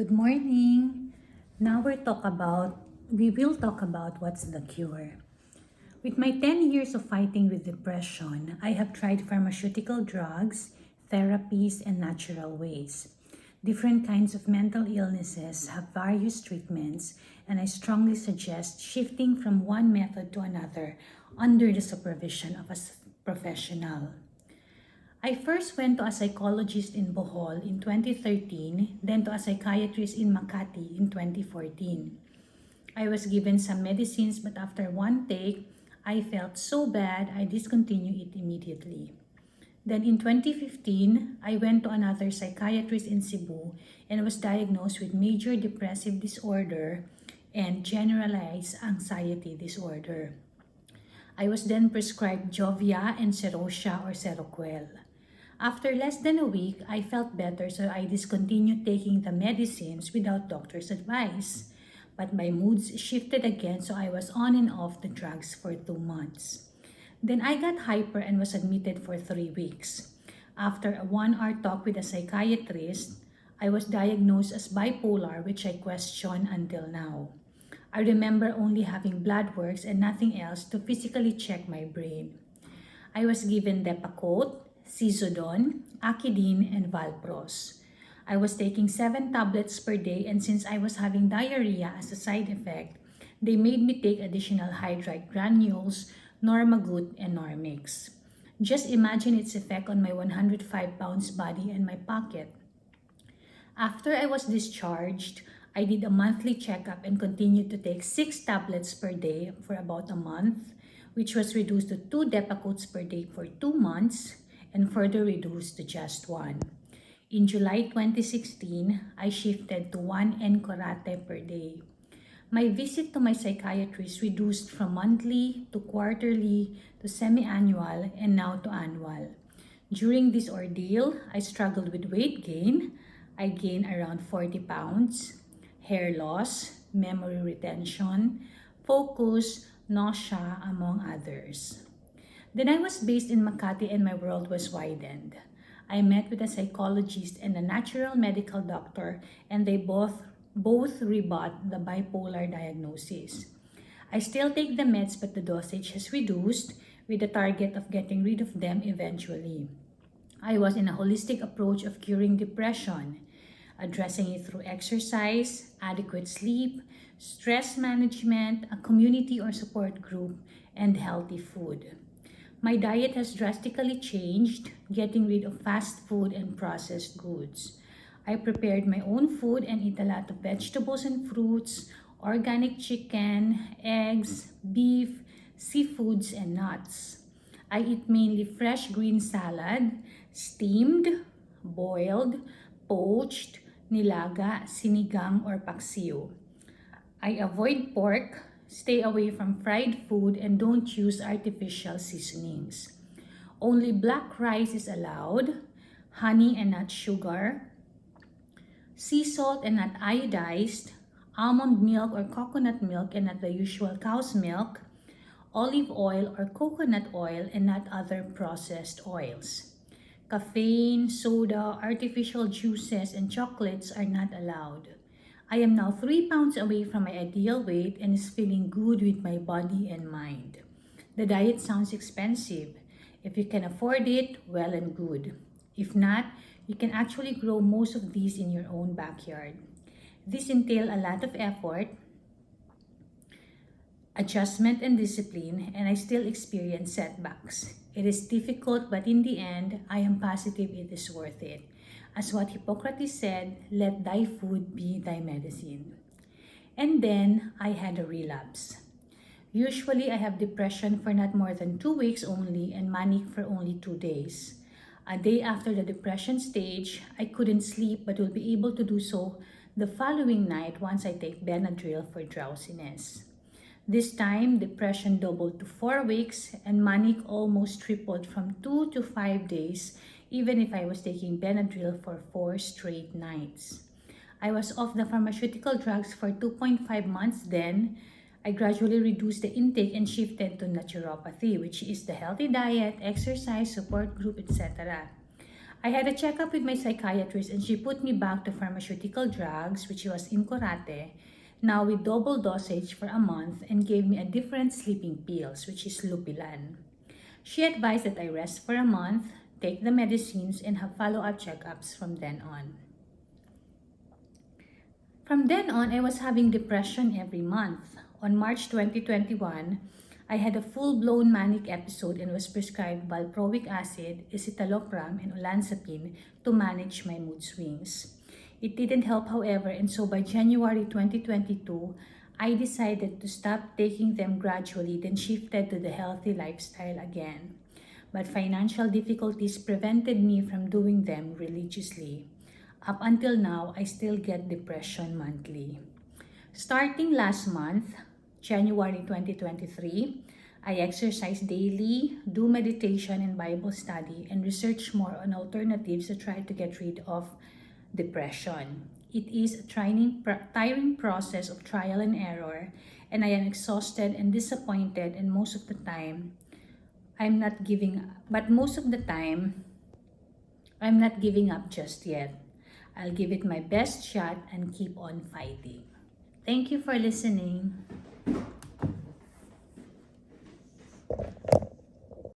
Good morning. Now we will talk about what's the cure. With my 10 years of fighting with depression, I have tried pharmaceutical drugs, therapies, and natural ways. Different kinds of mental illnesses have various treatments, and I strongly suggest shifting from one method to another under the supervision of a professional. I first went to a psychologist in Bohol in 2013, then to a psychiatrist in Makati in 2014. I was given some medicines, but after one take, I felt so bad I discontinued it immediately. Then in 2015, I went to another psychiatrist in Cebu and was diagnosed with major depressive disorder and generalized anxiety disorder. I was then prescribed Jovia and Serosha or Seroquel. After less than a week, I felt better, so I discontinued taking the medicines without doctor's advice. But my moods shifted again, so I was on and off the drugs for 2 months. Then I got hyper and was admitted for 3 weeks. After a 1 hour talk with a psychiatrist, I was diagnosed as bipolar, which I question until now. I remember only having blood works and nothing else to physically check my brain. I was given Depakote, Sizodon, Akidin, and Valpros. I was taking 7 tablets per day, and since I was having diarrhea as a side effect, they made me take additional hydride granules, Normagut, and Normix. Just imagine its effect on my 105 pounds body and my pocket. After I was discharged, I did a monthly checkup and continued to take 6 tablets per day for about a month, which was reduced to 2 Depakotes per day for 2 months, and further reduced to just 1. In July 2016, I shifted to 1 Encorate per day. My visit to my psychiatrist reduced from monthly to quarterly to semi-annual and now to annual. During this ordeal, I struggled with weight gain. I gained around 40 pounds, hair loss, memory retention, focus, nausea, among others. Then I was based in Makati and my world was widened. I met with a psychologist and a natural medical doctor, and they both rebut the bipolar diagnosis. I still take the meds, but the dosage has reduced with the target of getting rid of them eventually. I was in a holistic approach of curing depression, addressing it through exercise, adequate sleep, stress management, a community or support group, and healthy food. My diet has drastically changed, getting rid of fast food and processed goods. I prepared my own food and eat a lot of vegetables and fruits, organic chicken, eggs, beef, seafoods, and nuts. I eat mainly fresh green salad, steamed, boiled, poached, nilaga, sinigang, or paksiw. I avoid pork, stay away from fried food, and don't use artificial seasonings. Only black rice is allowed, honey and not sugar, sea salt and not iodized, almond milk or coconut milk and not the usual cow's milk, olive oil or coconut oil and not other processed oils. Caffeine, soda, artificial juices, and chocolates are not allowed. I am now 3 pounds away from my ideal weight and is feeling good with my body and mind. The diet sounds expensive. If you can afford it, well and good. If not, you can actually grow most of these in your own backyard. This entails a lot of effort, adjustment, and discipline, and I still experience setbacks. It is difficult, but in the end, I am positive it is worth it. As what Hippocrates said, let thy food be thy medicine. And then I had a relapse. Usually I have depression for not more than 2 weeks only and manic for only 2 days. A day after the depression stage, I couldn't sleep but will be able to do so the following night once I take Benadryl for drowsiness. This time, depression doubled to 4 weeks and manic almost tripled from 2 to 5 days, even if I was taking Benadryl for 4 straight nights. I was off the pharmaceutical drugs for 2.5 months then. I gradually reduced the intake and shifted to naturopathy, which is the healthy diet, exercise, support group, etc. I had a checkup with my psychiatrist and she put me back to pharmaceutical drugs, which was Incurate, now with double dosage for a month, and gave me a different sleeping pills, which is Lupilan. She advised that I rest for a month, take the medicines, and have follow-up checkups from then on. From then on, I was having depression every month. On March 2021, I had a full-blown manic episode and was prescribed valproic acid, escitalopram, and olanzapine to manage my mood swings. It didn't help, however, and so by January 2022, I decided to stop taking them gradually, then shifted to the healthy lifestyle again. But financial difficulties prevented me from doing them religiously. Up until now, I still get depression monthly. Starting last month, January 2023, I exercise daily, do meditation and Bible study, and research more on alternatives to try to get rid of depression. It is a tiring process of trial and error, and I am exhausted and disappointed, and most of the time, I'm not giving up just yet. I'll give it my best shot and keep on fighting. Thank you for listening.